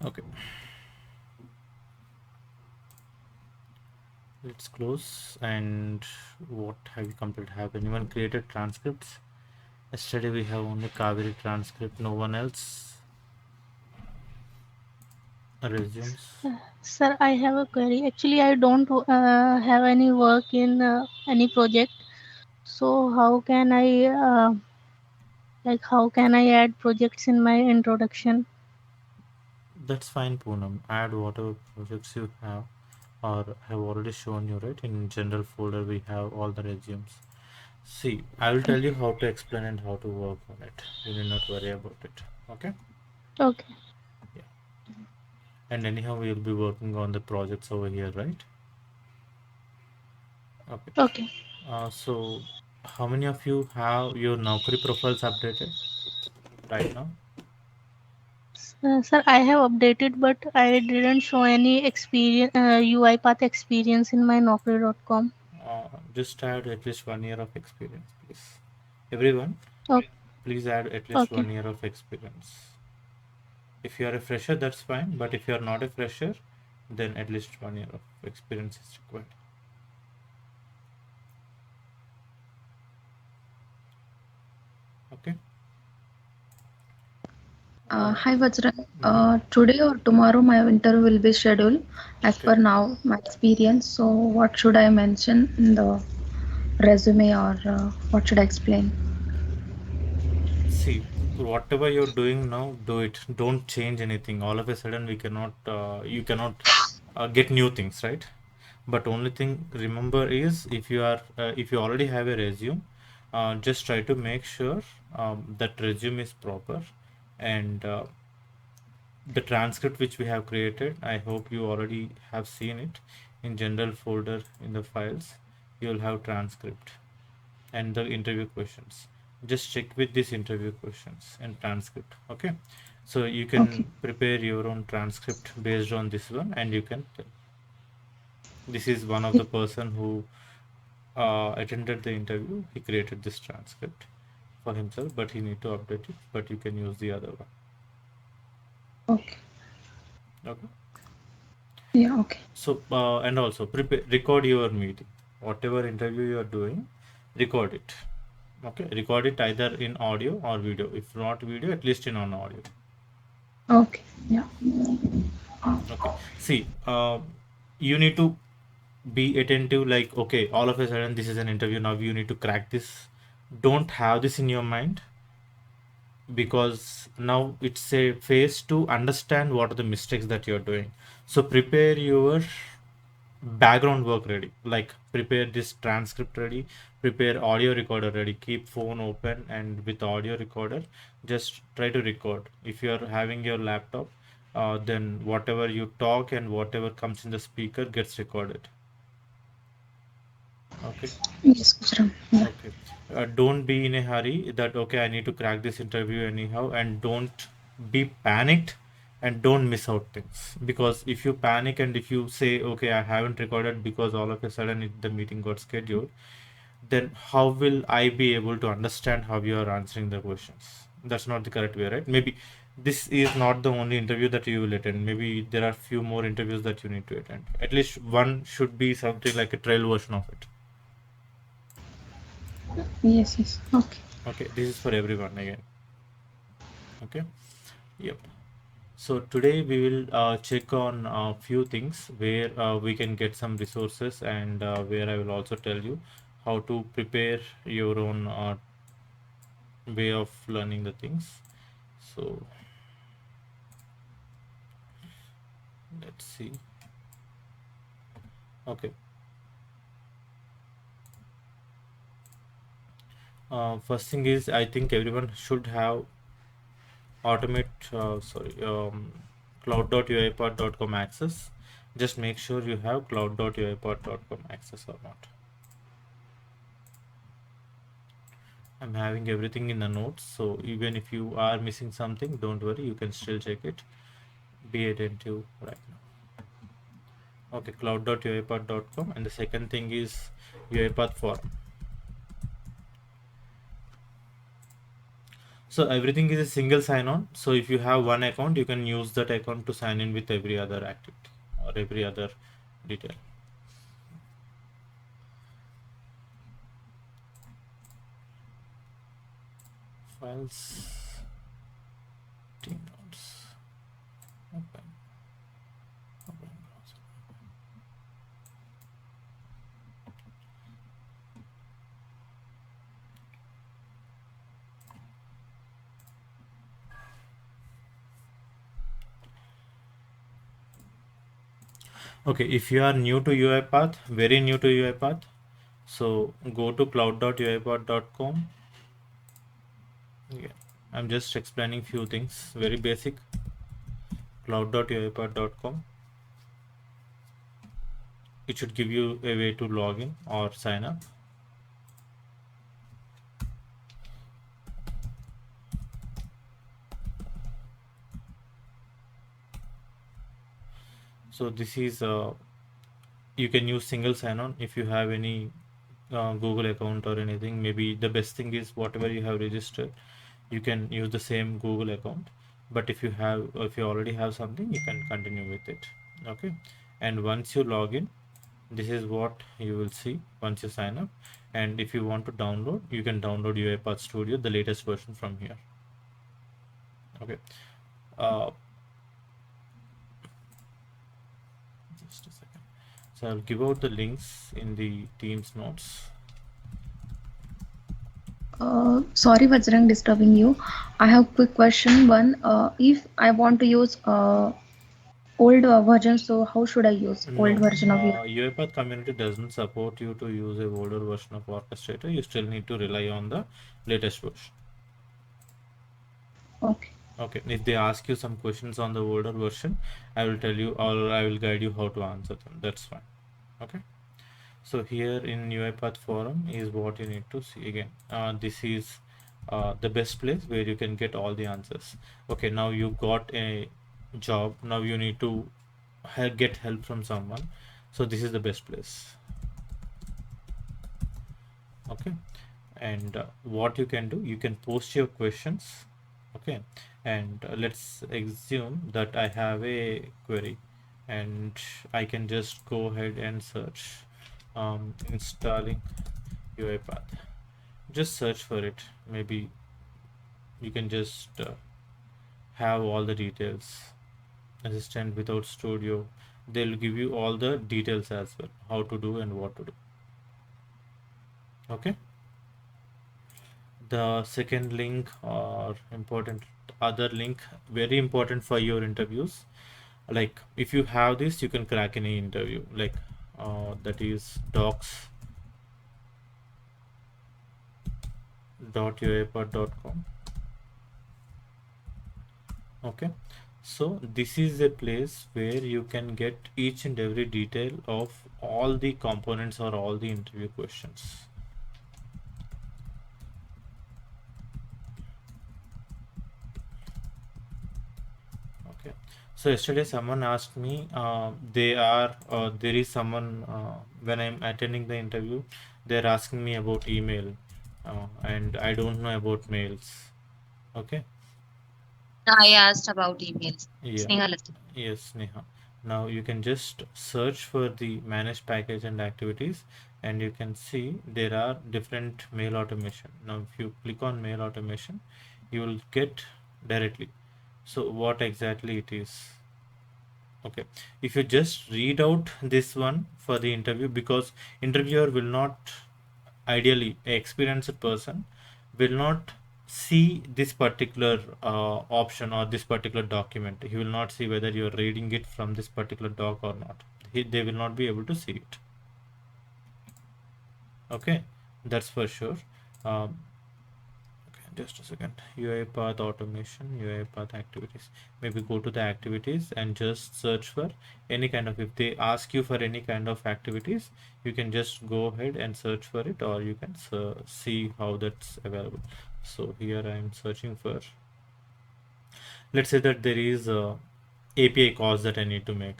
Okay, let's close. And what have you completed? Have anyone created transcripts? Yesterday we have only Kaveri transcript, no one else resumes. Sir, I have a query. Actually, I don't have any work in any project. So how can I add projects in my introduction? That's fine, Poonam. Add whatever projects you have or have already shown you, right? In general folder we have all the resumes. See, I will tell you how to explain and how to work on it. You need not worry about it. Okay? Okay. Yeah. And anyhow, we will be working on the projects over here, right? Okay. Okay. So, how many of you have your Naukri profiles updated right now? Sir, I have updated, but I didn't show any experience, UiPath experience in my Naukri.com. Just add at least 1 year of experience, please. Everyone, Okay. please add at least Okay. 1 year of experience. If you are a fresher, that's fine. But if you are not a fresher, then at least 1 year of experience is required. Okay. Hi Vajra. Mm-hmm. Today or tomorrow my interview will be scheduled as Okay. per now my experience. So what should I mention in the resume or what should I explain? See, whatever you're doing now, do it. Don't change anything. All of a sudden, we cannot, you cannot get new things, right? But only thing remember is if you already have a resume, just try to make sure that resume is proper, and the transcript which we have created. I hope you already have seen it in general folder in the files. You'll have transcript and the interview questions. Just check with these interview questions and transcript. Okay, so you Okay. can prepare your own transcript based on this one, and you can tell. This is one of the person who attended the interview. He created this transcript for himself, but he need to update it. But you can use the other one. Okay. Okay. Yeah. Okay. So and also prepare, record your meeting. Whatever interview you are doing, record it. Okay, record it either in audio or video. If not video, at least in on audio. Okay. Yeah. Okay. See, you need to be attentive. Like, okay, all of a sudden this is an interview. Now you need to crack this. Don't have this in your mind, because now it's a phase to understand what are the mistakes that you're doing. So prepare your background work ready. Like prepare this transcript ready, prepare audio recorder ready. Keep phone open and with audio recorder, just try to record. If you are having your laptop, then whatever you talk and whatever comes in the speaker gets recorded. Okay. Yes, Vajra. Yeah. Okay. Don't be in a hurry that, okay, I need to crack this interview anyhow, and don't be panicked and don't miss out things. Because if you panic and if you say, okay, I haven't recorded because all of a sudden the meeting got scheduled, then how will I be able to understand how you are answering the questions? That's not the correct way, right? Maybe this is not the only interview that you will attend. Maybe there are few more interviews that you need to attend. At least one should be something like a trail version of it. Yes. Yes. Okay. Okay, this is for everyone again. Okay. Yep. So today we will check on a few things where we can get some resources, and where I will also tell you how to prepare your own way of learning the things. So let's see. Okay. First thing is, I think everyone should have cloud.uipath.com access. Just make sure you have cloud.uipath.com access or not. I'm having everything in the notes, so even if you are missing something, don't worry, you can still check it. Be attentive right now. Okay, cloud.uipath.com, and the second thing is UiPath forum. So everything is a single sign-on. So if you have one account, you can use that account to sign in with every other activity or every other detail. Files, team notes, open, open browser. Okay, if you are new to UiPath, very new to UiPath, so go to cloud.uipath.com. Yeah, I'm just explaining few things, very basic. Cloud.uipath.com. It should give you a way to log in or sign up. So this is you can use single sign-on if you have any Google account or anything. Maybe the best thing is whatever you have registered, you can use the same Google account. But if you already have something, you can continue with it. Okay, and once you log in, this is what you will see once you sign up. And if you want to download, you can download UiPath Studio, the latest version from here. Okay, uh, just a second. So I'll give out the links in the Teams notes. Sorry, Vajrang, disturbing you. I have quick question. One, if I want to use old version, so how should I use old No, version of you? UiPath community doesn't support you to use a older version of Orchestrator. You still need to rely on the latest version. Okay. Okay, if they ask you some questions on the older version, I will tell you or I will guide you how to answer them. That's fine. Okay. So here in UiPath forum is what you need to see again. This is the best place where you can get all the answers. Okay, now you got a job. Now you need to get help from someone. So this is the best place. Okay, and what you can do, you can post your questions. Okay, and let's assume that I have a query and I can just go ahead and search installing UiPath. Just search for it. Maybe you can just have all the details. Assistant without studio, they'll give you all the details as well, how to do and what to do. Okay, the second link or important other link, very important for your interviews. Like if you have this, you can crack any interview. Like that is docs.uipath.com. Okay, so this is a place where you can get each and every detail of all the components or all the interview questions. Okay, so yesterday someone asked me, there is someone when I'm attending the interview, they're asking me about email, and I don't know about mails. Okay, I asked about emails. yeah, Snehalati. yes, Neha. Now you can just search for the manage package and activities, and you can see there are different mail automation. Now, if you click on mail automation, you will get directly. So, what exactly it is? Okay, if you just read out this one for the interview, because interviewer will not, ideally a experienced person will not see this particular option or this particular document. He will not see whether you are reading it from this particular doc or not. They will not be able to see it. Okay, that's for sure. um, just a second. UiPath automation, UiPath activities. Maybe go to the activities and just search for any kind of, if they ask you for any kind of activities, you can just go ahead and search for it, or you can see how that's available. So here I am searching for, let's say that there is API calls that I need to make.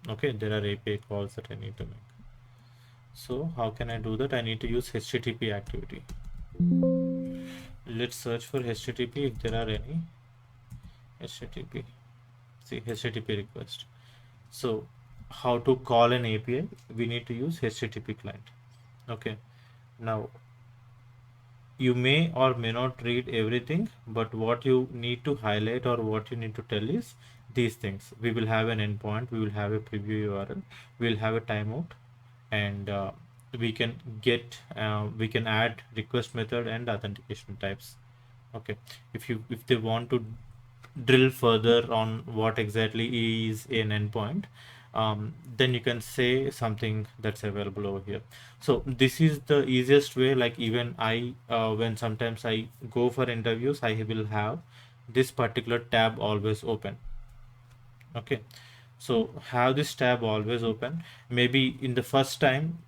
Okay, there are API calls that I need to make. So how can I do that? I need to use HTTP activity. Let's search for HTTP if there are any. HTTP. See, HTTP request. So how to call an API? We need to use HTTP client. Okay. Now you may or may not read everything, but what you need to highlight or what you need to tell is these things. We will have an endpoint, we will have a preview URL, we will have a timeout, and we can add request method and authentication types. Okay, if they want to drill further on what exactly is an endpoint, then you can say something that's available over here. So this is the easiest way. Like even I, when sometimes I go for interviews, I will have this particular tab always open. Okay, so have this tab always open. Maybe in the first time,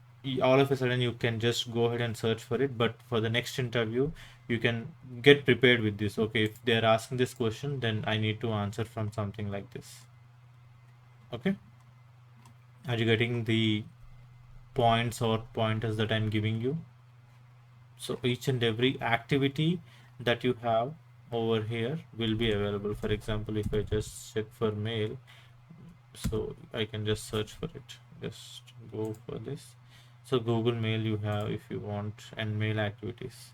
all of a sudden you can just go ahead and search for it, but for the next interview you can get prepared with this. Okay, if they're asking this question, then I need to answer from something like this. Okay, are you getting the points or pointers that I'm giving you? So each and every activity that you have over here will be available. For example, if I just check for mail, so I can just search for it. Just go for this. So Google Mail you have if you want, and mail activities,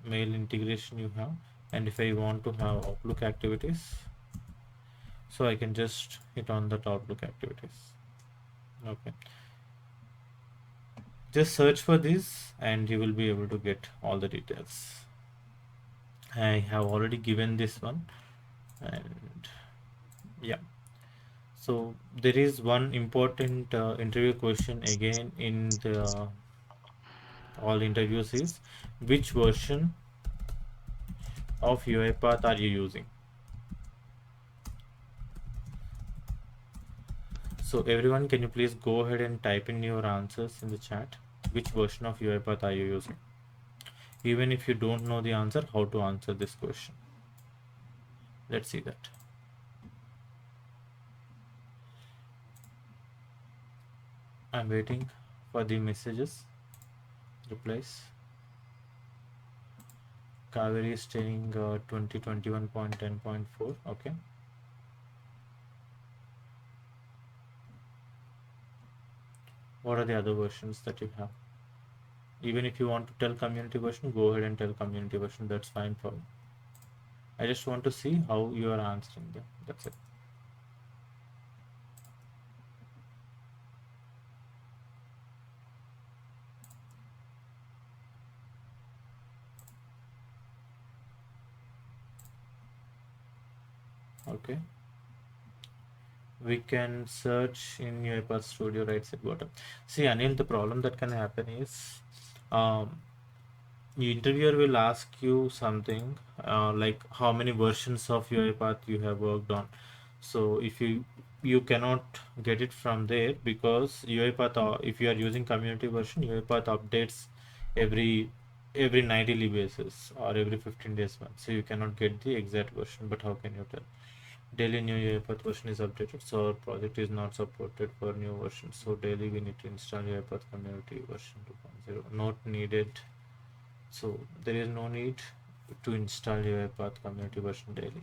mail integration you have, and if I want to have Outlook activities, so I can just hit on that Outlook activities. Okay, just search for this and you will be able to get all the details. I have already given this one, and yeah. So there is one important interview question again in the all interviews is, which version of UiPath are you using? So everyone, can you please go ahead and type in your answers in the chat? Which version of UiPath are you using? Even if you don't know the answer, how to answer this question. Let's see that. I'm waiting for the messages, replies. Kaveri is saying 2021.10.4. Okay. What are the other versions that you have? Even if you want to tell community version, go ahead and tell community version. That's fine for me. I just want to see how you are answering them. That's it. Okay. We can search in UiPath Studio right side bottom. See, Anil, the problem that can happen is the interviewer will ask you something like how many versions of UiPath you have worked on. So if you cannot get it from there, because UiPath, if you are using community version, UiPath updates every 90 basis or every 15 days once. So you cannot get the exact version. But how can you tell? Daily new UiPath version is updated, so our project is not supported for new versions. So daily we need to install UiPath community version 2.0. Not needed. So there is no need to install UiPath community version daily.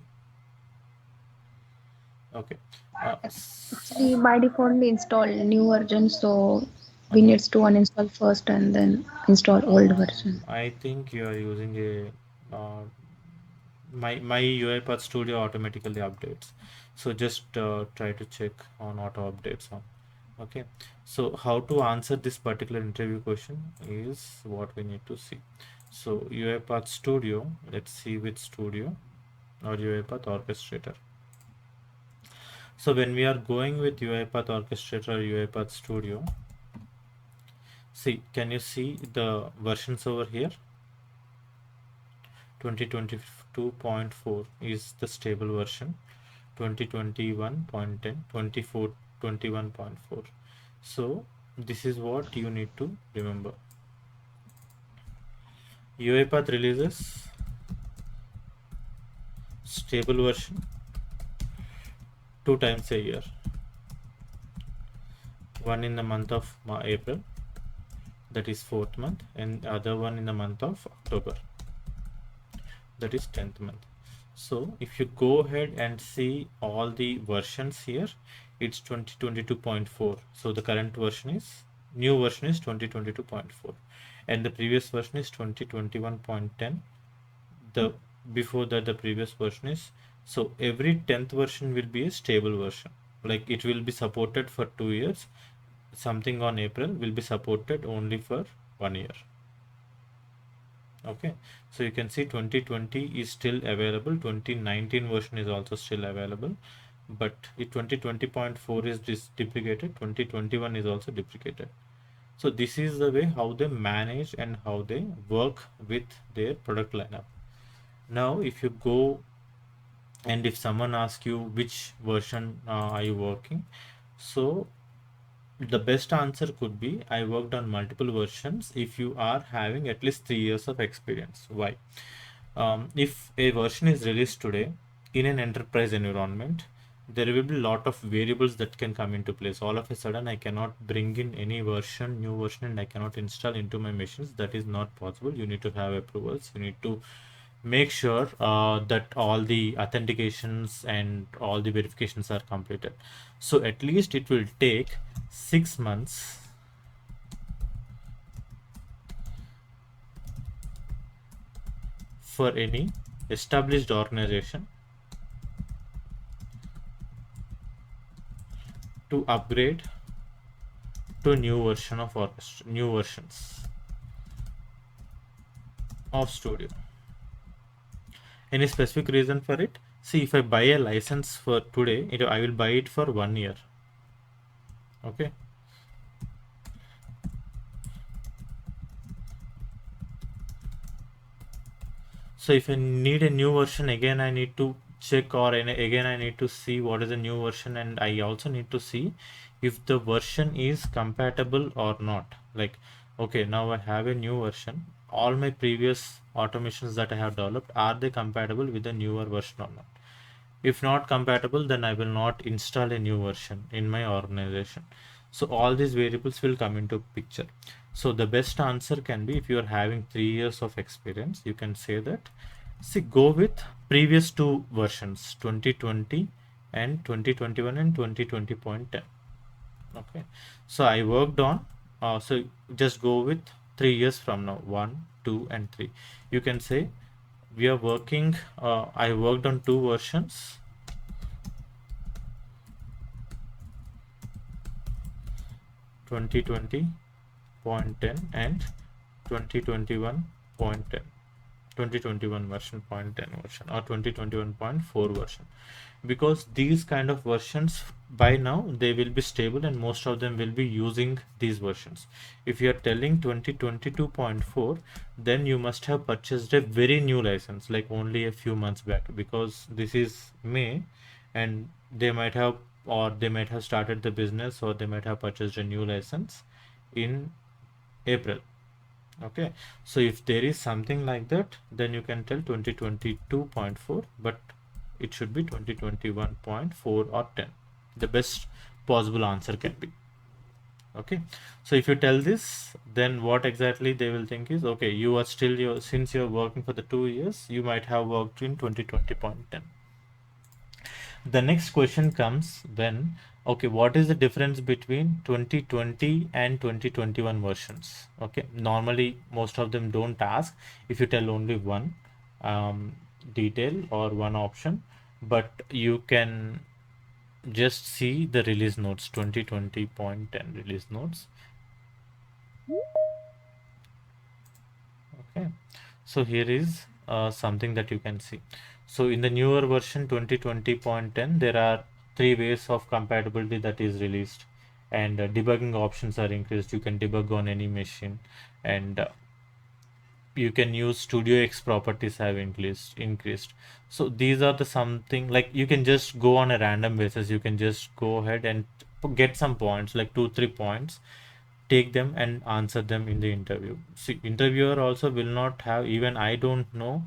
Okay. Actually, by default, we install new version, so we Okay. needs to uninstall first and then install old version. I think you are using a my UiPath Studio automatically updates. So just try to check on auto updates on. Okay. So how to answer this particular interview question is what we need to see. So UiPath Studio, let's see which studio, or UiPath Orchestrator. So when we are going with UiPath Orchestrator or UiPath Studio, see, can you see the versions over here? 2022.4 is the stable version, 2021.10, 21.4. So this is what you need to remember. UiPath releases stable version 2 times a year, one in the month of April, that is 4th month, and other one in the month of October. that is 10th month. So if you go ahead and see all the versions here, it's 2022.4. So the current version is, new version is 2022.4, and the previous version is 2021.10. The before that the previous version is, so every 10th version will be a stable version, like it will be supported for 2 years. Something on April will be supported only for 1 year. Okay, so you can see 2020 is still available, 2019 version is also still available, but if 2020.4 is deprecated, 2021 is also deprecated. So this is the way how they manage and how they work with their product lineup. Now if you go and if someone asks you which version are you working, so the best answer could be I worked on multiple versions if you are having at least 3 years of experience. Why? If a version is released today in an enterprise environment, there will be a lot of variables that can come into place. All of a sudden, I cannot bring in any version, new version, and I cannot install into my machines. That is not possible. You need to have approvals. You need to make sure that all the authentications and all the verifications are completed. So at least it will take 6 months for any established organization to upgrade to new version of new versions of Studio. Any specific reason for it? See, if I buy a license for today, I will buy it for 1 year. Okay. So if I need a new version, again I need to check, or again I need to see what is the new version, and I also need to see if the version is compatible or not. Like, okay, now I have a new version. All my previous automations that I have developed, are they compatible with the newer version or not? If not compatible, then I will not install a new version in my organization. So all these variables will come into picture. So the best answer can be, if you are having 3 years of experience, you can say that, see, go with previous two versions, 2020 and 2021 and 2020.10. Okay, so I worked on, so just go with 3 years from now, 1, 2 and 3. You can say we are working, I worked on two versions, 2020.10 and 2021.10, 2021 version 0.10 version, or 2021.4 version, because these kind of versions by now they will be stable and most of them will be using these versions. If you are telling 2022.4, then you must have purchased a very new license, like only a few months back, because this is May, and they might have, or they might have started the business, or they might have purchased a new license in April. Okay, so if there is something like that, then you can tell 2022.4, but it should be 2021.4 or 10. The best possible answer can be. Okay, so if you tell this, then what exactly they will think is, okay, you are still, since you're working for the 2 years, you might have worked in 2020.10. The next question comes when, okay, what is the difference between 2020 and 2021 versions? Okay, normally most of them don't ask if you tell only one detail or one option, but you can just see the release notes, 2020.10 release notes. Okay, so here is something that you can see. So in the newer version 2020.10, there are 3 ways of compatibility that is released, and debugging options are increased. You can debug on any machine, and you can use Studio X properties have increased. So these are the something, like you can just go on a random basis. You can just go ahead and get some points, like 2-3 points, take them and answer them in the interview. See, interviewer also will not have, even I don't know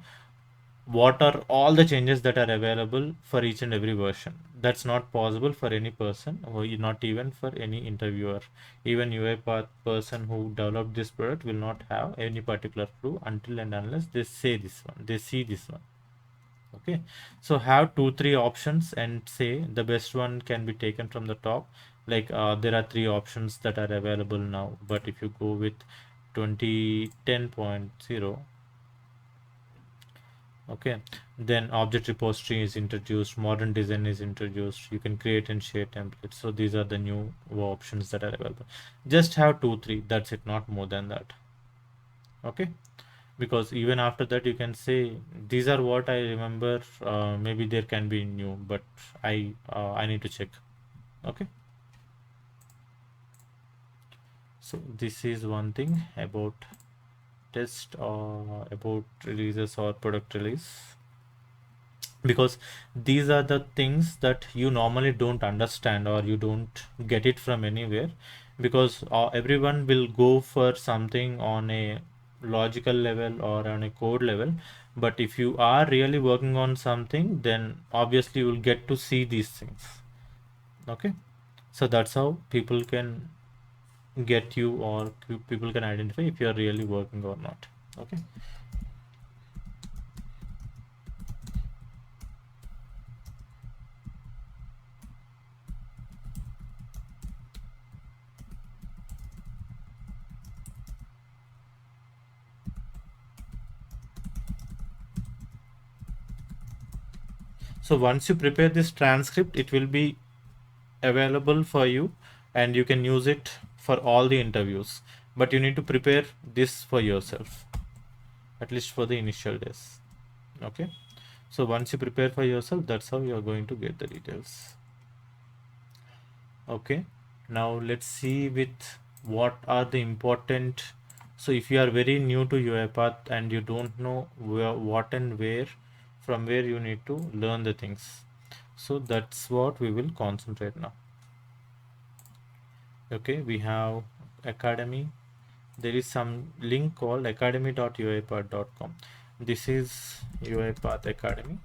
what are all the changes that are available for each and every version. That's not possible for any person, or not even for any interviewer. Even UiPath person who developed this product will not have any particular clue until and unless they say this one, they see this one. Okay, so have 2 3 options and say the best one can be taken from the top. Like there are 3 options that are available now, but if you go with 2010.0, okay, then object repository is introduced, modern design is introduced, you can create and share templates. So these are the new options that are available. Just have 2 3, that's it, not more than that. Okay, because even after that you can say these are what I remember. Maybe there can be new, but I need to check. Okay, so this is one thing about test or about releases or product release, because these are the things that you normally don't understand or you don't get it from anywhere, because everyone will go for something on a logical level or on a code level. But if you are really working on something, then obviously you will get to see these things. Okay, so that's how people can get you, or people can identify if you are really working or not. Okay, so once you prepare this transcript, it will be available for you and you can use it for all the interviews, but you need to prepare this for yourself, at least for the initial days. Okay, so once you prepare for yourself, that's how you are going to get the details. Okay, now let's see with what are the important. So if you are very new to UiPath and you don't know what and where, from where you need to learn the things, so that's what we will concentrate now. Okay, we have Academy. There is some link called academy.uipath.com. This is UiPath Academy,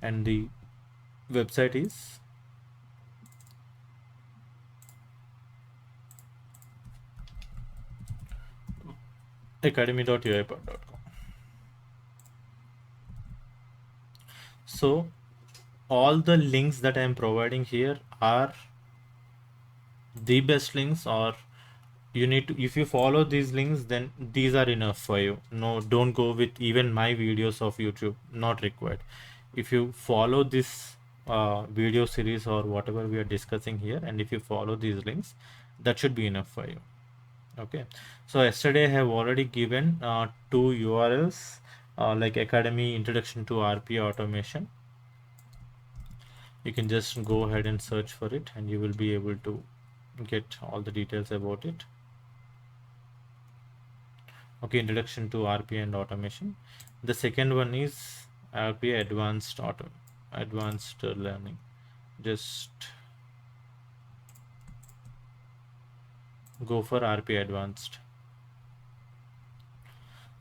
and the website is academy.uipath.com. So all the links that I am providing here are the best links, or you need to, if you follow these links, then these are enough for you. No, don't go with even my videos of YouTube, not required. If you follow this video series or whatever we are discussing here, and if you follow these links, that should be enough for you. Okay, so yesterday I have already given 2 URLs, like Academy Introduction to RPA Automation. You can just go ahead and search for it and you will be able to get all the details about it. Okay, Introduction to RPA and Automation. The second one is RPA Advanced Learning. Just go for RPA Advanced.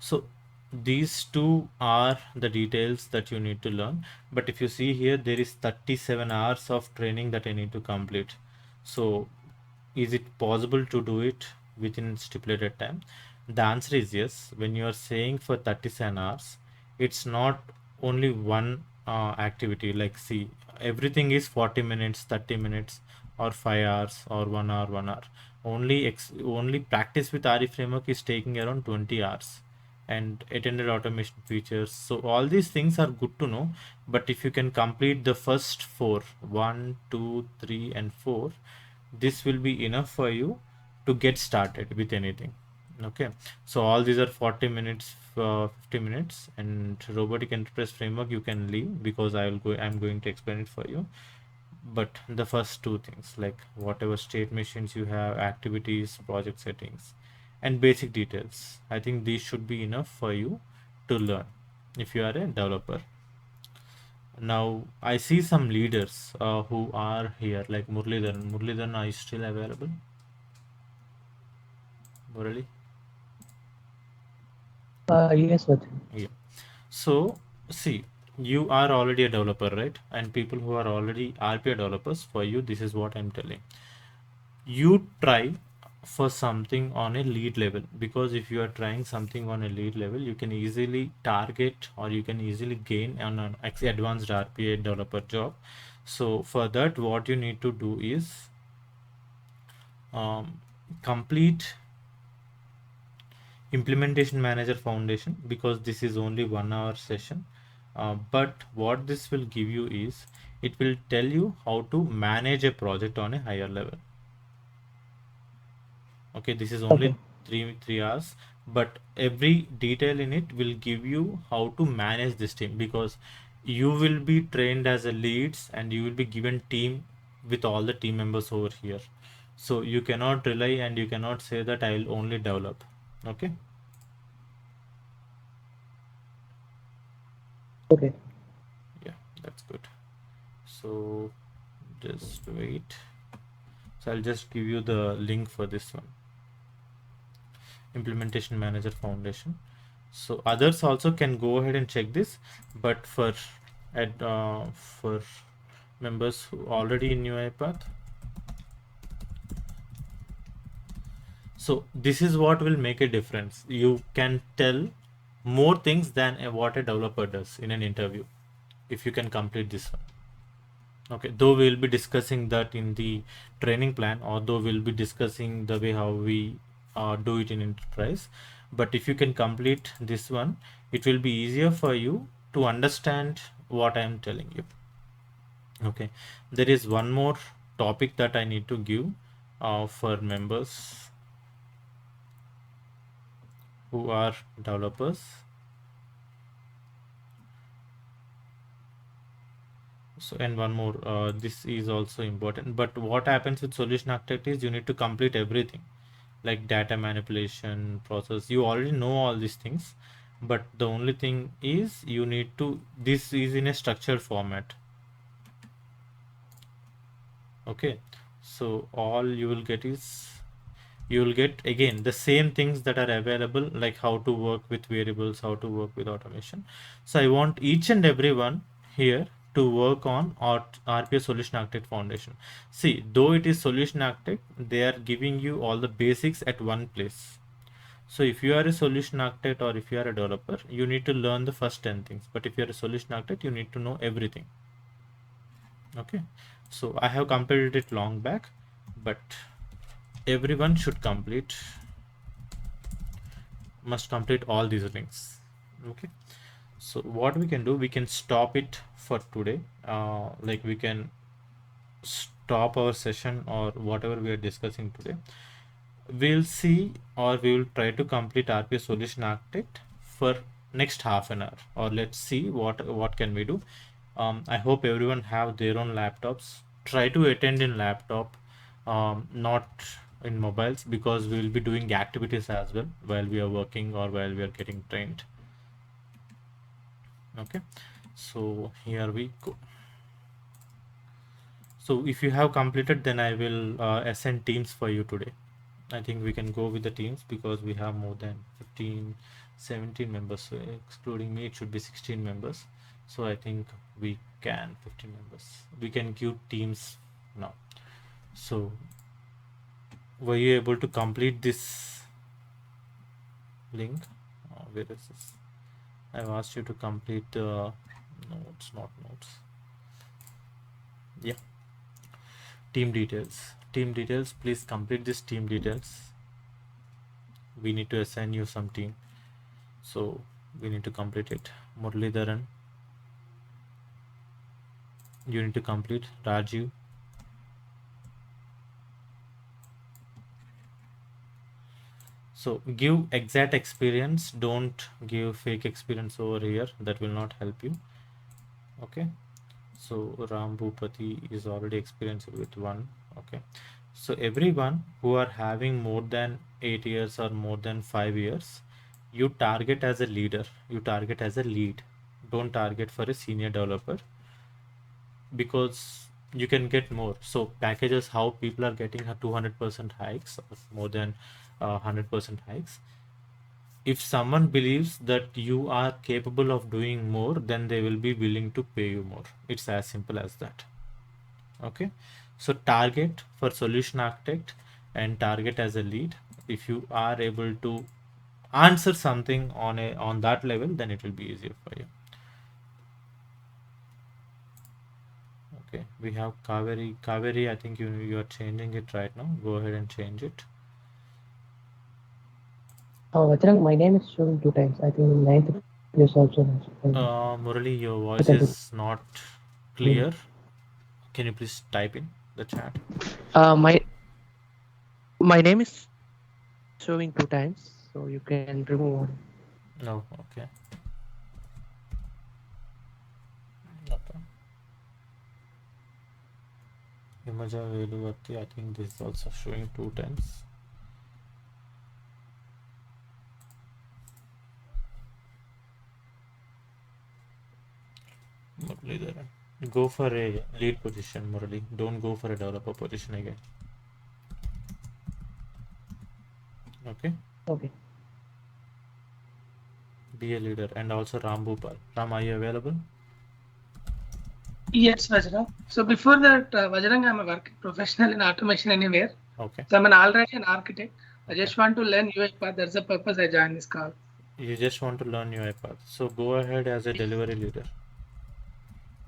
So these two are the details that you need to learn. But if you see here, there is 37 hours of training that I need to complete. So is it possible to do it within stipulated time? The answer is yes. When you are saying for 37 hours, it's not only one activity. Like, see, everything is 40 minutes, 30 minutes, or 5 hours, or 1 hour, 1 hour. Only practice with RE framework is taking around 20 hours, and attended automation features. So all these things are good to know. But if you can complete the first four, 1, 2, 3, and 4, this will be enough for you to get started with anything. Okay, so all these are 40 minutes, 50 minutes, and robotic enterprise framework you can leave, because I'm going to explain it for you. But the first two things, like whatever state machines you have, activities, project settings, and basic details, I think these should be enough for you to learn if you are a developer. Now I see some leaders who are here, like Murlidharan, are you still available? Murali? Yes, Vajra. Yeah. So see, you are already a developer, right? And people who are already RPA developers, for you, this is what I'm telling. You try for something on a lead level, because if you are trying something on a lead level, you can easily target or you can easily gain on an advanced RPA developer job. So for that, what you need to do is complete implementation manager foundation, because this is only 1 hour session. But what this will give you is, it will tell you how to manage a project on a higher level. Okay, this is only Okay. 3 hours, but every detail in it will give you how to manage this team, because you will be trained as a leads and you will be given team with all the team members over here. So you cannot rely and you cannot say that I will only develop. Okay. Okay. Yeah, that's good. So just wait. So I'll just give you the link for this one, implementation manager foundation. So others also can go ahead and check this, but for members who already in UiPath, so this is what will make a difference. You can tell more things than what a developer does in an interview if you can complete this one. Okay, though we'll be discussing that in the training plan, or though we'll be discussing the way how we do it in enterprise, but if you can complete this one, it will be easier for you to understand what I am telling you. Okay, there is one more topic that I need to give for members who are developers. So, and one more, this is also important, but what happens with solution architect is you need to complete everything, like data manipulation process. You already know all these things, but the only thing is you need to, this is in a structured format. Okay, so all you will get is, you will get again the same things that are available, like how to work with variables, how to work with automation. So I want each and everyone here to work on RPA solution architect foundation. See, though it is solution architect, they are giving you all the basics at one place. So if you are a solution architect or if you are a developer, you need to learn the first 10 things. But if you are a solution architect, you need to know everything. Okay, so I have completed it long back, but everyone should must complete all these links. Okay, so what we can do, we can stop it for today. Like we can stop our session or whatever we are discussing today. We'll see, or we will try to complete RPA solution architect for next half an hour, or let's see what can we do. I hope everyone have their own laptops. Try to attend in laptop, not in mobiles, because we will be doing activities as well while we are working or while we are getting trained. Okay, so here we go. So if you have completed, then I will assign teams for you today. I think we can go with the teams because we have more than 15, 17 members. So excluding me, it should be 16 members. So I think we can 15 members. We can give teams now. So were you able to complete this link? Where is this? I've asked you to complete notes, not notes. Yeah. Team details. Team details. Please complete this team details. We need to assign you some team. So we need to complete it. Muralidharan, you need to complete. Rajiv, so give exact experience, don't give fake experience over here, that will not help you. Okay, so Ram Bhupati is already experienced with one. Okay, so everyone who are having more than 8 years or more than 5 years, you target as a leader, you target as a lead, don't target for a senior developer, because you can get more. So packages, how people are getting a 200% hikes or more than 100% hikes, if someone believes that you are capable of doing more, then they will be willing to pay you more. It's as simple as that. Okay, so target for solution architect and target as a lead. If you are able to answer something on that level, then it will be easier for you. Okay, we have Kaveri. I think you are changing it right now. Go ahead and change it. Vajrang, my name is showing 2 times. I think in ninth place also. Murali, your voice is not clear. Can you please type in the chat? My name is showing 2 times, so you can remove one. No, okay. Okay. Himaja Veluvati, I think this is also showing 2 times. Muralidharan, go for a lead position, Murali. Don't go for a developer position again. Okay. Okay. Be a leader. And also Ram Bhupal. Ram, are you available? Yes, Vajrang. So before that, Vajrang, I'm a working professional in automation anywhere. Okay. So I'm already an architect. I just want to learn UiPath. That's the purpose I joined this call. You just want to learn UiPath. So go ahead as a delivery leader.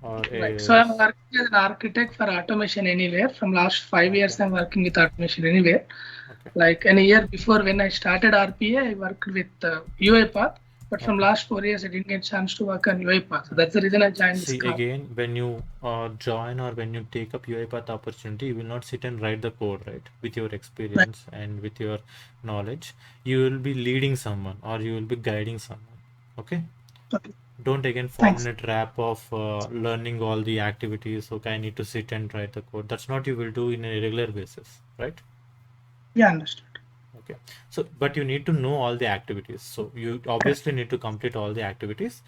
Or Right. So I'm working as an architect for automation anywhere. From last 5 years, I'm working with automation anywhere. Okay. Like a year before when I started RPA, I worked with UiPath. But from last 4 years, I didn't get a chance to work on UiPath. So that's the reason I joined this call. Again, when you join or when you take up UiPath opportunity, you will not sit and write the code, right? With your experience and with your knowledge, you will be leading someone or you will be guiding someone. Okay? Don't again fall in a trap of learning all the activities. Okay, I need to sit and write the code. That's not you will do in a regular basis, right? Yeah, understood. Okay, so but you need to know all the activities. So you obviously need to complete all the activities,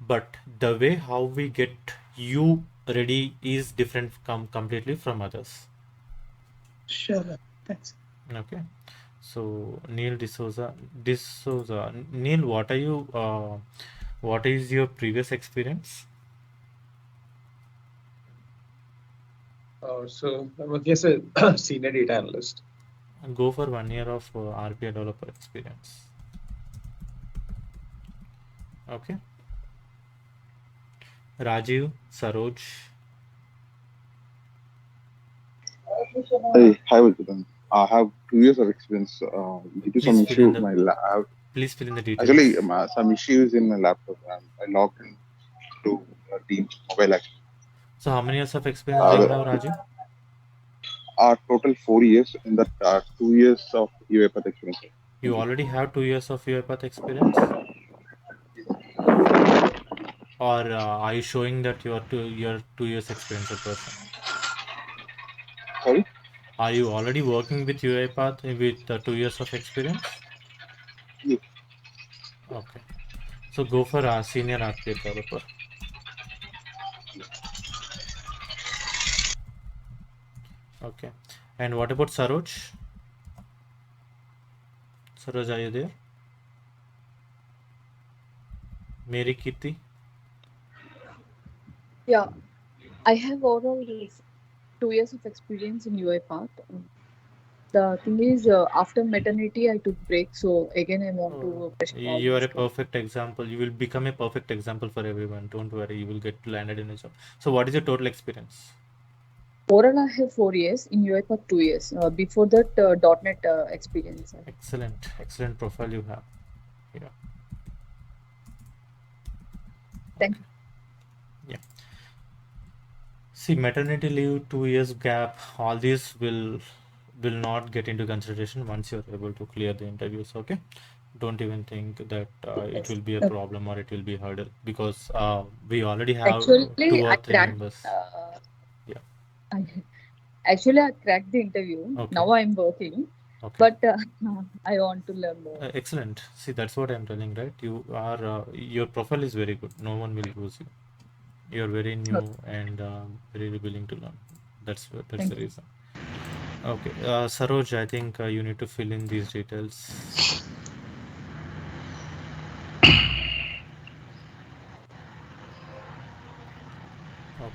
but the way how we get you ready is different completely from others. Sure. Thanks. Okay, so Neil D'Souza, Neil, what are you? What is your previous experience? So I'm working as a senior data analyst. Go for 1 year of RPA developer experience. Okay. Rajiv, Saroj. Hey, hi, Vajrang. I have 2 years of experience. Due to some issue, Please fill in the details. Actually, some issues in my laptop, and I logged in to Teams mobile app. So how many years of experience do you have, Rajiv? Total 4 years in that 2 years of UiPath experience. You already have 2 years of UiPath experience? Or are you showing that you are 2 years experience person? Sorry? Are you already working with UiPath with 2 years of experience? Yes. Okay. So go for a senior RPA developer. Okay. And what about Saroj? Saroj, are you there? Mary Kirti? Yeah, I have overall 2 years of experience in UiPath. The thing is, after maternity, I took break, so again I want to fresh all You are this a stuff. perfect example. You will become a perfect example for everyone. Don't worry, you will get landed in a job. So what is your total experience? Overall, I have 4 years in UiPath, 2 years. Before that, .NET experience. Excellent profile you have. Yeah. Thank you. Yeah. See, maternity leave, 2 years gap, all these will not get into consideration once you're able to clear the interviews. Okay, don't even think that it will be a problem or it will be a hurdle, because we already have Actually, 2 or I 3 cracked. members. Yeah. Actually, I cracked the interview. Okay. Now I'm working. Okay. But I want to learn more. Excellent. See, that's what I'm telling, right? You are your profile is very good. No one will lose you. You're very new and very willing to learn. That's the reason. Okay, Saroj, I think you need to fill in these details.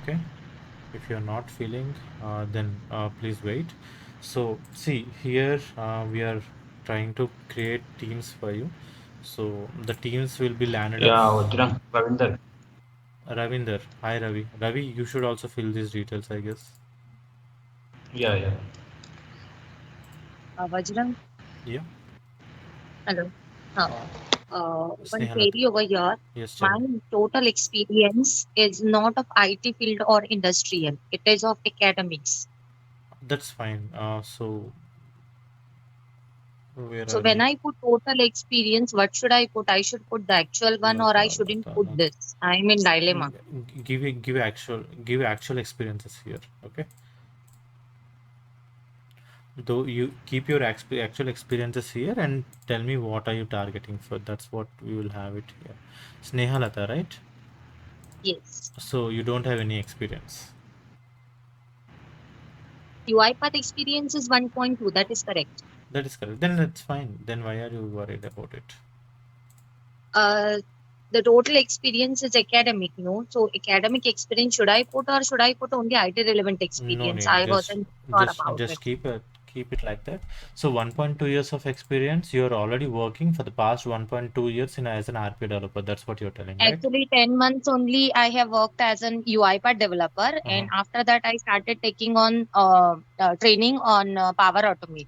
Okay, if you're not feeling, then please wait. So see here, we are trying to create teams for you. So the teams will be landed up. Yeah, Vajrang, Ravinder. Ravinder, hi Ravi. Ravi, you should also fill these details, I guess. Yeah, yeah. Vajrang, Yeah. hello. Uh, Uh, One Snehalata. query over here. Yes, tell My me. total experience is not of IT field or industrial. It is of academics. That's fine. So where So are when we? I put total experience, what should I put? I should put the actual one or I Lata, shouldn't Lata, put Lata. this. I'm in dilemma. Give actual experiences here. Okay. Though you keep your actual experiences here and tell me what are you targeting for. That's what we will have it here. Snehalata, right? Yes. So you don't have any experience. UiPath experience is 1.2. That is correct. That is correct. Then that's fine. Then why are you worried about it? Uh, the total experience is academic, no? So academic experience should I put or should I put only IT relevant No experience? need. I Just wasn't sure about it. just keep it like that. So 1.2 years of experience, you're already working for the past 1.2 years in as an RP developer. That's what you're telling, right? Actually, 10 months only I have worked as an UiPath developer, Uh-huh. and after that I started taking on training on Power Automate.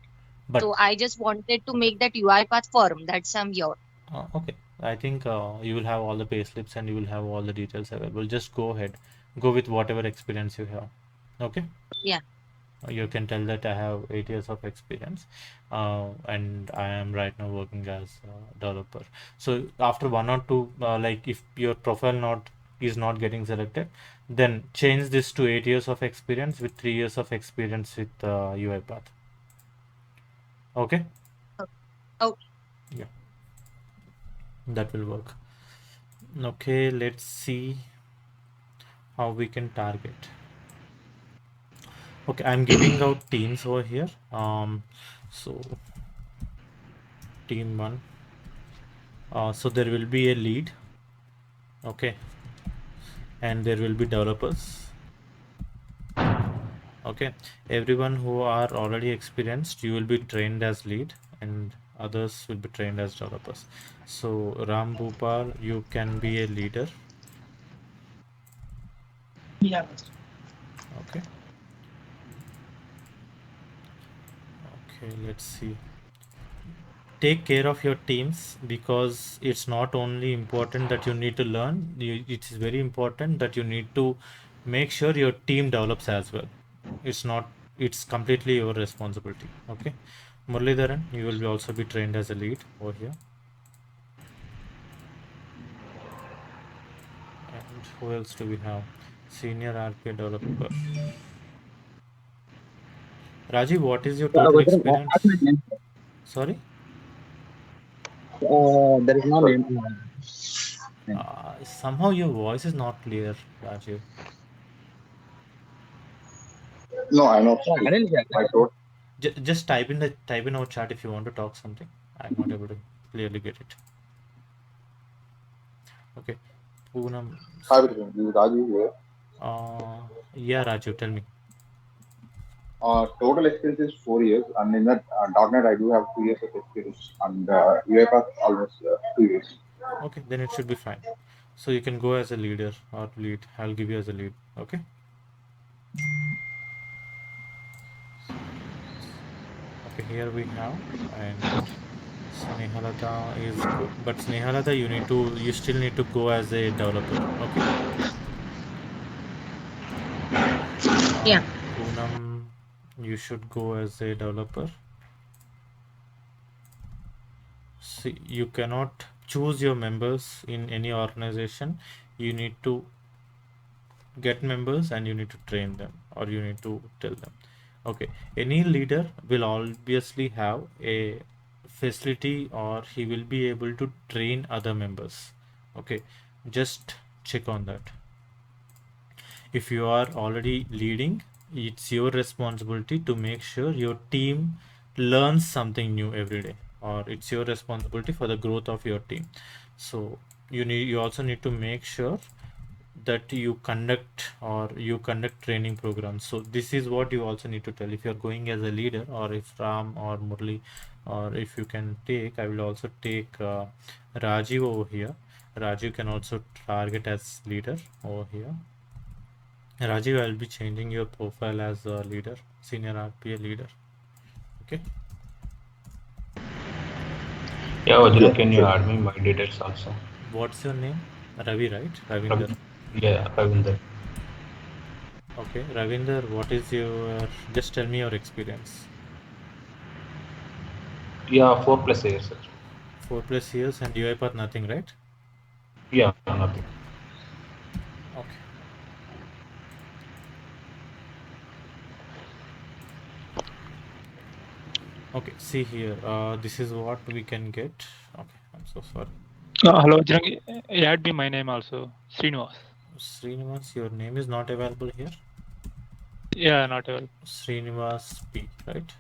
But So I just wanted to make that UiPath firm. That's some here. okay, I think you will have all the payslips and you will have all the details available. Just go ahead, go with whatever experience you have. Okay. Yeah. You can tell that I have 8 years of experience, and I am right now working as a developer. So after one or two, like if your profile not is not getting selected, then change this to 8 years of experience with 3 years of experience with UiPath. Okay. Okay. Yeah, that will work. Okay, let's see how we can target. Okay, I'm giving out teams over here. So team one. So there will be a lead. Okay, and there will be developers. Okay, everyone who are already experienced, you will be trained as lead, and others will be trained as developers. So Ram Bhupal, you can be a leader. Yeah. Okay. Okay, let's see. Take care of your teams, because it's not only important that you need to learn, it is very important that you need to make sure your team develops as well. It's not, it's completely your responsibility. Okay. Muralidharan, you will be also be trained as a lead over here. And who else do we have? Senior RPA developer. Rajiv, what is your total Vajrang, experience? add my name. Sorry. There is no name. Name. Somehow your voice is not clear, Rajiv. No, I know. I didn't hear My that. throat. Just type in our chat if you want to talk something. I'm not able to clearly get it. Okay. Poonam. Hi, Vijay. This is Raju here. Yeah, Raju, tell me. Total experience is 4 years, and in that .NET I do have 2 years of experience, and UiPath almost 2 years. Okay, then it should be fine. So you can go as a leader or lead. I'll give you as a lead. Okay. So teams. Okay, here we have, and Snehalata is good, but Snehalata, you still need to go as a developer. Okay. Yeah. Poonam, you should go as a developer. See, you cannot choose your members in any organization. You need to get members and you need to train them, or you need to tell them. Okay, any leader will obviously have a facility, or he will be able to train other members. Okay, just check on that. If you are already leading, it's your responsibility to make sure your team learns something new every day, or it's your responsibility for the growth of your team. So you also need to make sure that you conduct training programs. So this is what you also need to tell if you're going as a leader, or if Ram or Murli, or if you can take, I will also take Rajiv over here. Rajiv can also target as leader over here. Rajiv, I'll be changing your profile as a leader, senior RPA leader. Okay. Yeah, Vajra, Yeah, can you sure. add me my details also? What's your name? Ravi, right? Ravinder. Rav- Yeah, Ravinder. Okay, Ravinder, what is your, just tell me your experience. Yeah, 4 plus years, sir. 4 plus years and UiPath nothing, right? Yeah, nothing. Okay. Okay, see here. This is what we can get. Okay, I'm so sorry. Hello, Bajrangi. Add me my name also, Srinivas. Srinivas, your name is not available here. Yeah, not available. Srinivas P, right?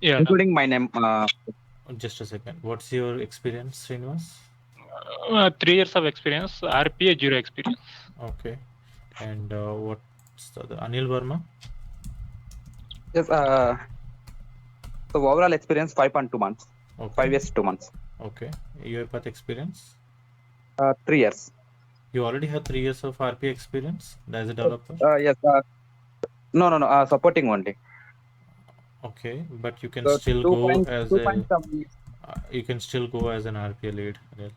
Yeah, Including my name. Just a second. What's your experience, Srinivas? 3 years of experience, RPA 0 experience. Okay. And what's the other? Anil Verma? Yes. So overall experience 5.2 months. Okay. 5 years 2 months. Okay. UiPath experience? 3 years. You already have 3 years of RPA experience as a developer? Yes. No. Supporting only. Okay, but you can So still 2 go points. as 2 a points. you can still go as an RPA lead. Anil.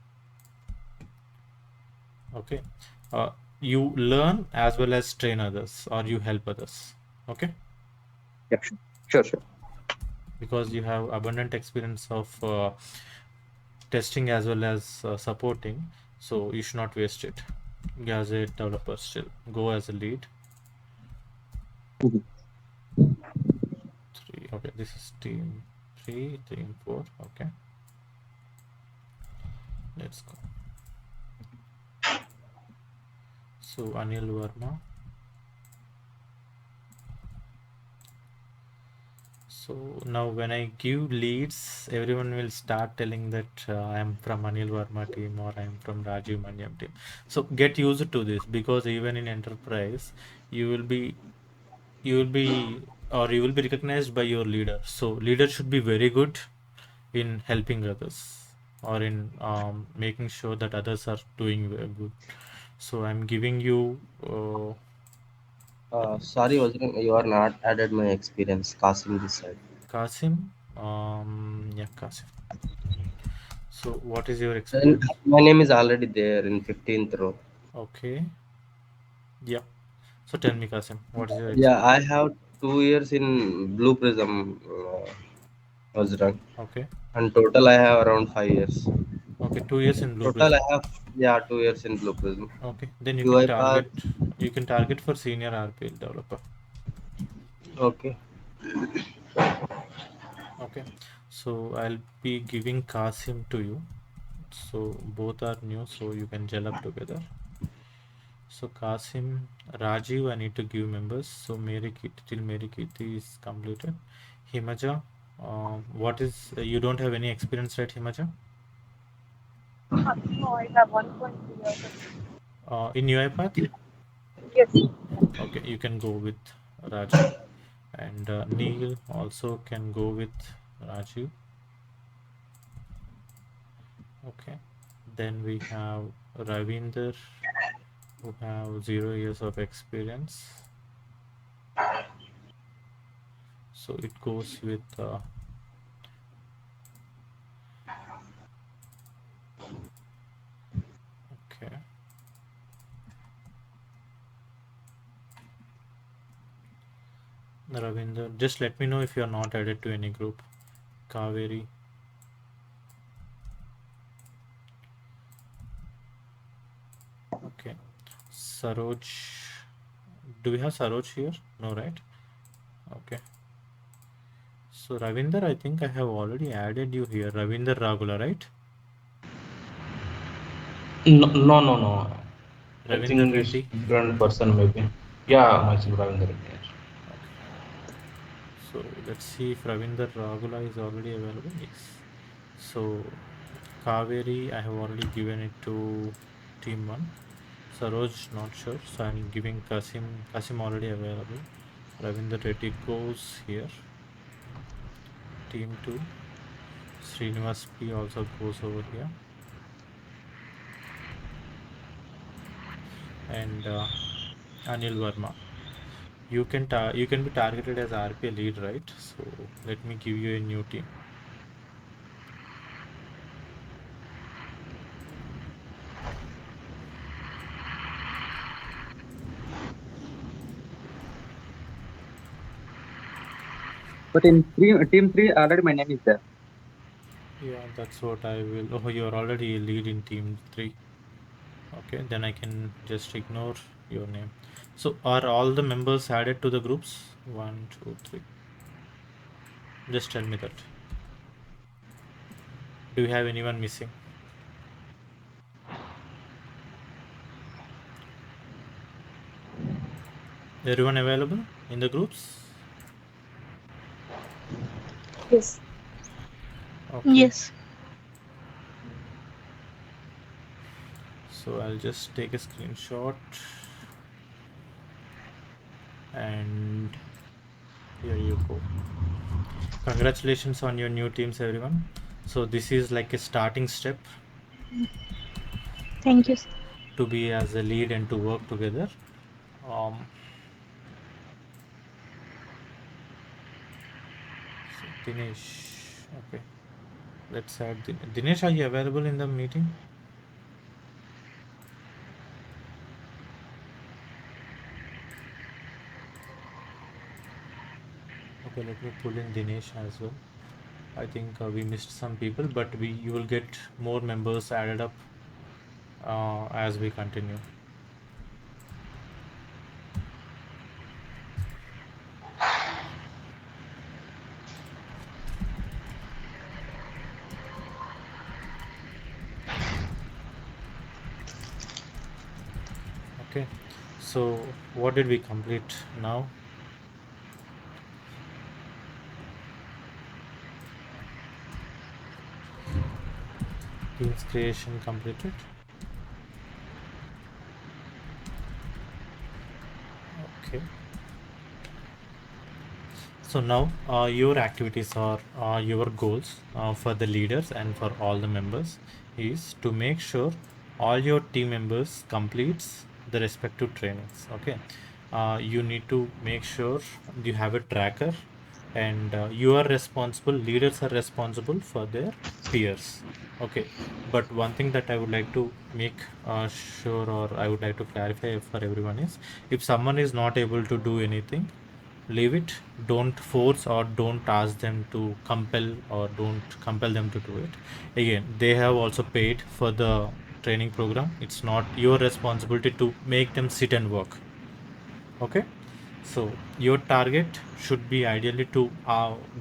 Okay, you learn as well as train others, or you help others. Okay, Yeah. Sure. because you have abundant experience of testing as well as supporting, so you should not waste it. As a developer, still go as a lead. Mhm. 3. Okay, this is team 3, team 4. Okay, let's go. So Anil Verma. So now when I give leads, everyone will start telling that I am from Anil Verma team, or I am from Rajiv Manyam team. So get used to this, because even in enterprise, you will be you will be you will be recognized by your leader. So leader should be very good in helping others, or in making sure that others are doing very good. So I'm giving you Sorry, Vajran, you are not added my experience. Kasim this side. Kasim. Yeah, Kasim. So what is your And experience? my name is already there in 15th row. Okay. Yeah. So tell me, Kasim, what is your Yeah, I experience? have 2 years in Blue Prism, Vajran. Okay. And total I have around 5 years. Okay, 2 years in Blue Total Prism. I have, yeah, 2 years in Blue Prism. Okay, then UiPath, you can target for senior RPL developer. okay. Okay. So I'll be giving Kasim to you. So both are new, so you can gel up together. So Kasim, Rajiv, I need to give members. So Mary Kitty till Mary Kitty is completed. Himaja, what is you don't have any experience, right, Himaja? No, I have 1.3 years. In UiPath? Yes. Okay, you can go with Rajiv. And Neil also can go with Rajiv. Okay. Then we have Ravinder, who have 0 years of experience. So it goes with okay. Ravinder, just let me know if you are not added to any group. Kaveri. Okay. Saroj. Do we have Saroj here? No, right? Okay. So Ravinder, I think I have already added you here. Ravinder Ragula, right? No. I Ravinder think it's Reddy. different person maybe. Yeah, myself Ravinder. Yes. Okay. So let's see if Ravinder Ragula is already available. Yes. So Kaveri, I have already given it to team 1. Saroj, not sure. So I'm giving Kasim. Kasim already available. Ravinder Reddy goes here. Team 2. Srinivas P also goes over here. And Anil Verma. You can be targeted as RPA lead, right? So let me give you a new team. But in team three, already my name is there. Yeah, that's what I will. Oh, you're already a lead in team 3. Okay, then I can just ignore your name. So are all the members added to the groups? 1, 2, 3. Just tell me that. Do you have anyone missing? Everyone available in the groups? Yes. Okay. Yes. So I'll just take a screenshot and here you go. Congratulations on your new teams, everyone. So this is like a starting step Thank you. to be as a lead and to work together. Um, so Dinesh, okay. Let's add Dinesh. Are you available in the meeting? Okay, let me pull in Dinesh as well. I think we missed some people, but you will get more members added up as we continue. Okay, so what did we complete now? Teams creation completed. Okay. So now your activities or your goals for the leaders and for all the members is to make sure all your team members completes the respective trainings. Okay. You need to make sure you have a tracker and you are responsible, leaders are responsible for their peers. Okay. But one thing that I would like to make sure or I would like to clarify for everyone is if someone is not able to do anything, leave it. Don't force or don't ask them to compel or don't compel them to do it. Again, they have also paid for the training program. It's not your responsibility to make them sit and work. Okay, so your target should be ideally to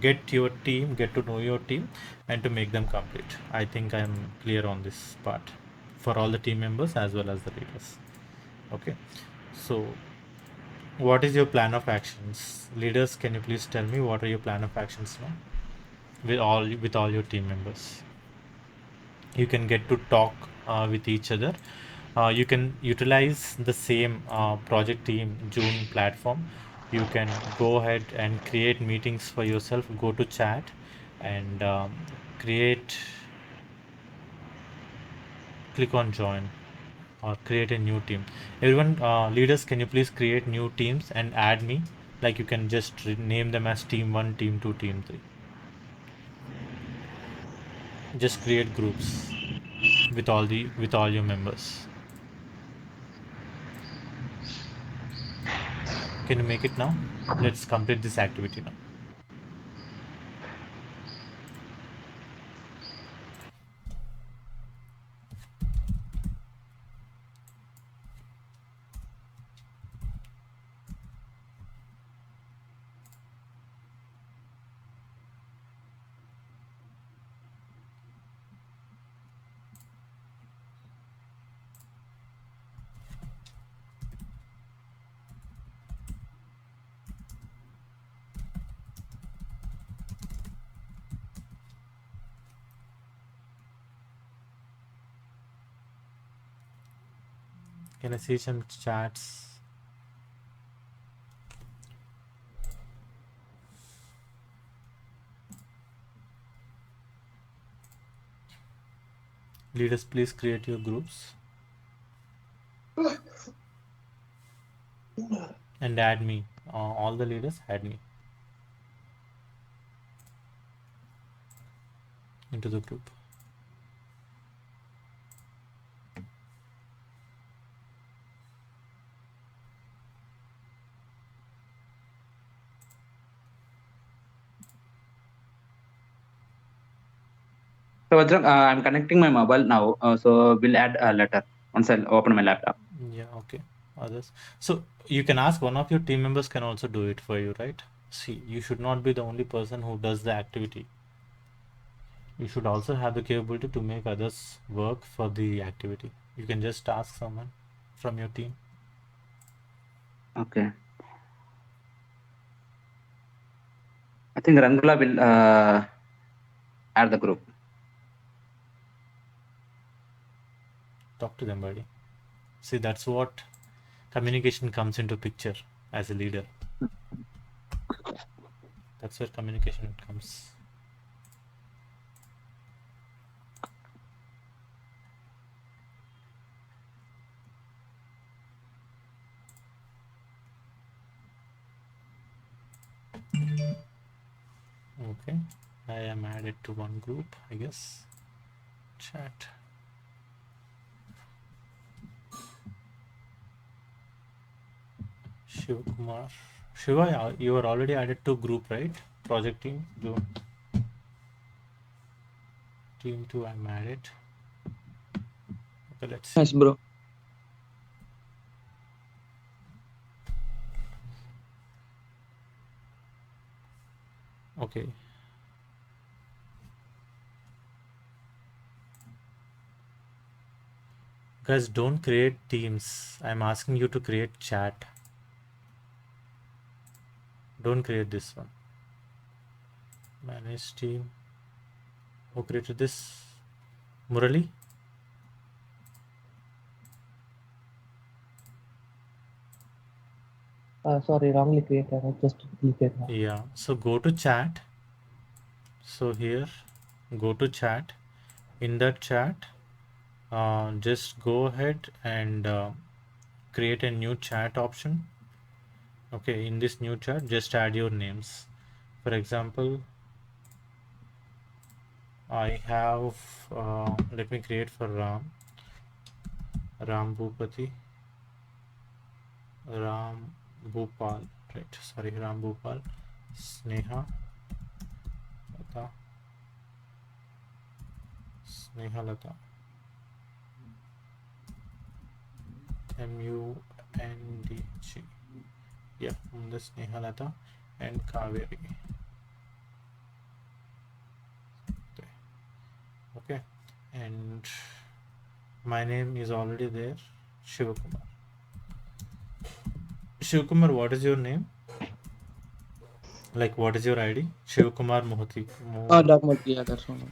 get your team, get to know your team and to make them complete. I think I'm clear on this part for all the team members as well as the leaders. Okay, so what is your plan of actions? Leaders, can you please tell me what are your plan of actions now with all your team members? You can get to talk with each other. You can utilize the same project team June platform. You can go ahead and create meetings for yourself. Go to chat and create. Click on join or create a new team. Everyone, leaders, can you please create new teams and add me? Like you can just name them as team 1, team 2, team 3. Just create groups with all your members. Can you make it now? Let's complete this activity now. Can I see some chats? Leaders, please create your groups and add me. All the leaders add me into the group. So Vajra, I'm connecting my mobile now. So we'll add a letter once I open my laptop. Yeah, okay. Others. So you can ask one of your team members can also do it for you, right? See, you should not be the only person who does the activity. You should also have the capability to make others work for the activity. You can just ask someone from your team. Okay. I think Rangula will add the group. Talk to them, buddy. See, that's what communication comes into picture as a leader. That's where communication comes. Okay, I am added to one group, I guess. Chat. Shiv Kumar. Shiva, you are already added to group, right? Project team. Team 2, I'm added. Okay, let's see. Yes, bro. Okay. Guys, don't create teams. I'm asking you to create chat. Don't create this one. Manage team. Who created this? Murali? Sorry, wrongly created. I just deleted now. Yeah. So go to chat. So here, go to chat. In that chat, just go ahead and create a new chat option. Okay, in this new chat, just add your names. For example, I have, let me create for Ram Bhupati, Ram Bhupal, right? Sorry, Ram Bhupal, Sneha, Lata, Sneha Lata, MUNDG. Yeah, the Sneha Lata and Kaveri. Okay, and my name is already there, Shivakumar. Shivakumar, what is your name? Like, what is your ID? Shivakumar Mohati. Yeah, that's one.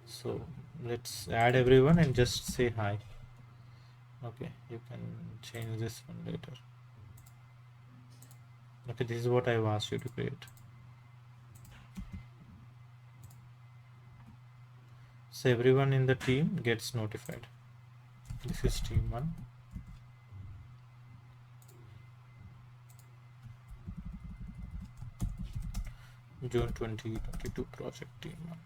So let's add everyone and just say hi. Okay, you can change this one later. Okay, this is what I've asked you to create. So everyone in the team gets notified. This is team 1. June 2022 project team 1.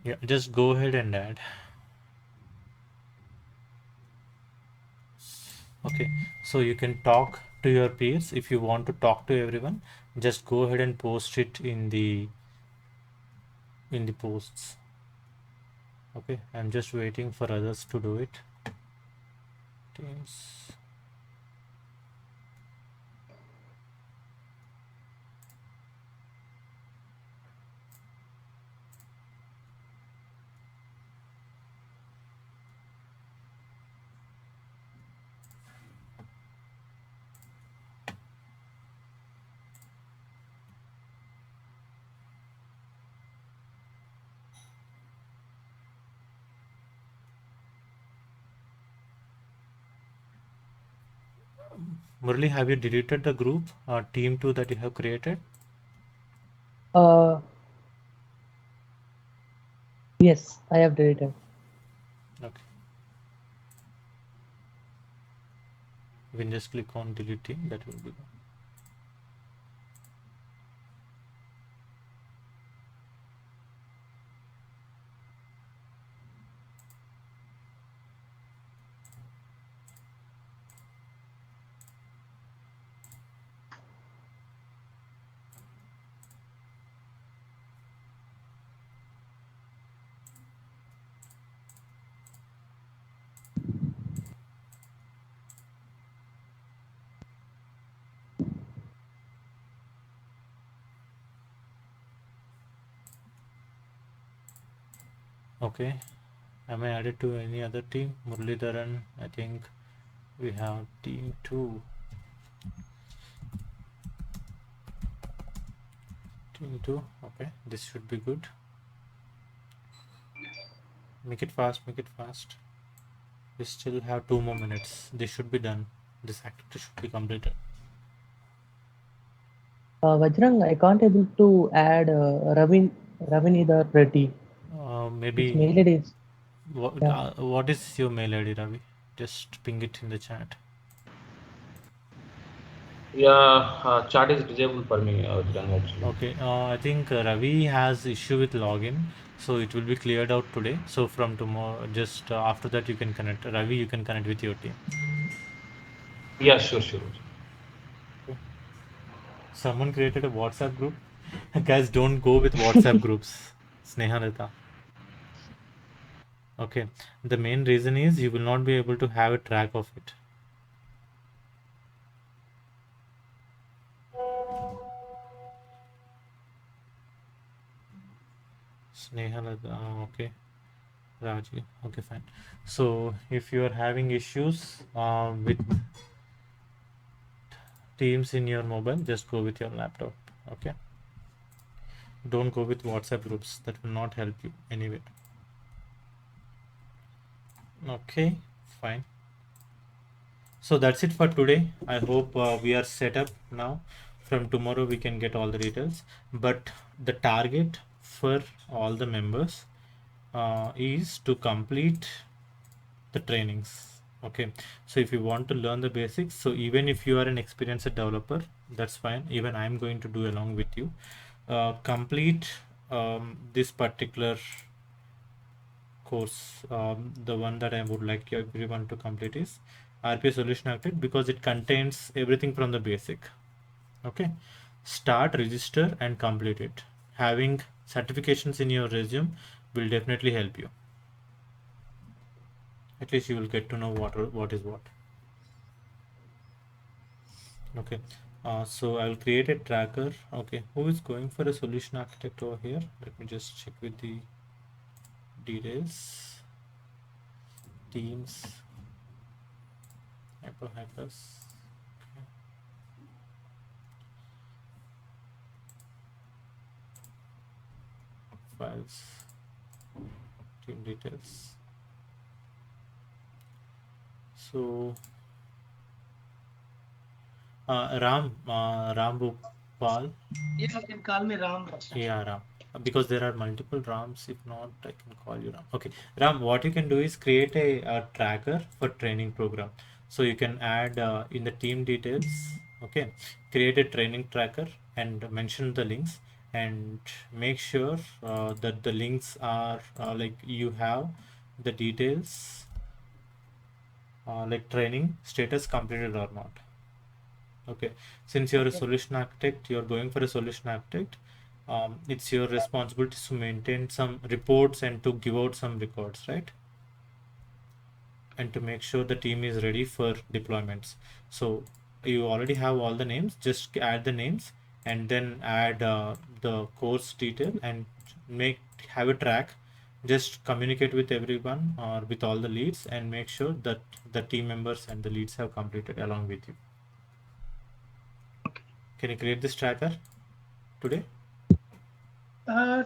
Yeah, just go ahead and add. Okay, so you can talk to your peers. If you want to talk to everyone, just go ahead and post it in the posts. Okay, I'm just waiting for others to do it. Teams. Murali, have you deleted the group team 2 that you have created? Uh, yes, I have deleted. Okay. You can just click on delete team, that will be gone. Okay. Am I added to any other team? Muralidharan, I think we have team 2. Team 2. Okay, this should be good. Make it fast, make it fast. We still have 2 more minutes. This should be done. This activity should be completed. Vajrang, I can't able to add Ravinidhar Reddy. His Maybe mail ID is what is your mail ID, Ravi? Just ping it in the chat. Yeah, chat is disabled for me, actually. Okay, I think Ravi has issue with login, so it will be cleared out today. So from tomorrow, just after that, you can connect. Ravi, you can connect with your team. Yeah, sure, sure. Okay. Someone created a WhatsApp group. Guys, don't go with WhatsApp groups. Sneha. Okay, the main reason is you will not be able to have a track of it. Snehalata, okay. Raji, okay, fine. So if you are having issues with Teams in your mobile, just go with your laptop. Okay, don't go with WhatsApp groups, that will not help you anyway. Okay, fine. So that's it for today. I hope we are set up now. From tomorrow we can get all the details, but the target for all the members is to complete the trainings. Okay, so if you want to learn the basics, so even if you are an experienced developer, that's fine. Even I'm going to do along with you. Complete this particular course. The one that I would like everyone to complete is RPA Solution Architect, because it contains everything from the basic. Okay, start, register, and complete it. Having certifications in your resume will definitely help you. At least you will get to know what is what. Okay, so I'll create a tracker. Okay, who is going for a solution architect over here? Let me just check with the details. Teams, hyper hackers. Okay. Files, team details. So Ram Bhopal. Yeah, you can call me Ram. Yeah, Ram. Because there are multiple Rams. If not, I can call you Ram. Okay, Ram. What you can do is create a tracker for training program. So you can add in the team details. Okay, create a training tracker and mention the links, and make sure that the links are like you have the details like training status completed or not. Okay, since you're a solution architect, you're going for a solution architect. It's your responsibility to maintain some reports and to give out some records, right? And to make sure the team is ready for deployments. So you already have all the names, just add the names and then add the course detail and make have a track. Just communicate with everyone or with all the leads and make sure that the team members and the leads have completed along with you. Can you create this tracker today?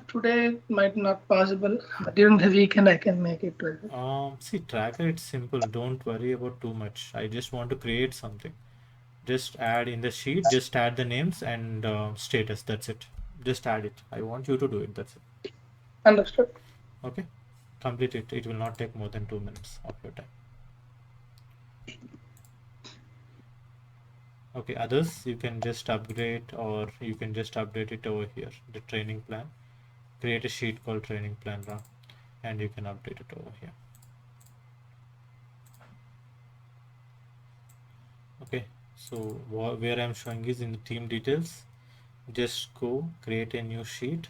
Today might not possible, but during the weekend I can make it. See, tracker, it's simple. Don't worry about too much. I just want to create something. Just add in the sheet, just add the names and status. That's it. Just add it. I want you to do it. That's it. Understood. Okay. Complete it. It will not take more than 2 minutes of your time. Okay, others, you can just upgrade or you can just update it over here. The training plan. Create a sheet called training plan now, and you can update it over here. Okay, so where I'm showing is in the team details. Just go create a new sheet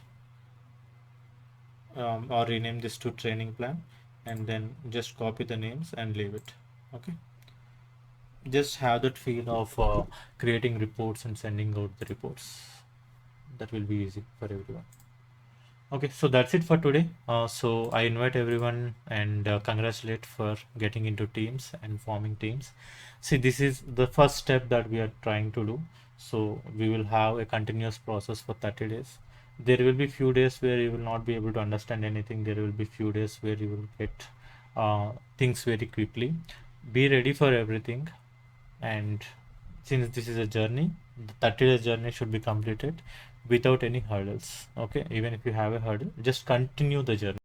or rename this to training plan, and then just copy the names and leave it. Okay, just have that feel of creating reports and sending out the reports. That will be easy for everyone. Okay, so that's it for today. So I invite everyone and congratulate for getting into teams and forming teams. See, this is the first step that we are trying to do. So we will have a continuous process for 30 days. There will be few days where you will not be able to understand anything. There will be few days where you will get things very quickly. Be ready for everything. And since this is a journey, the 30 days journey should be completed without any hurdles. Okay, even if you have a hurdle, just continue the journey.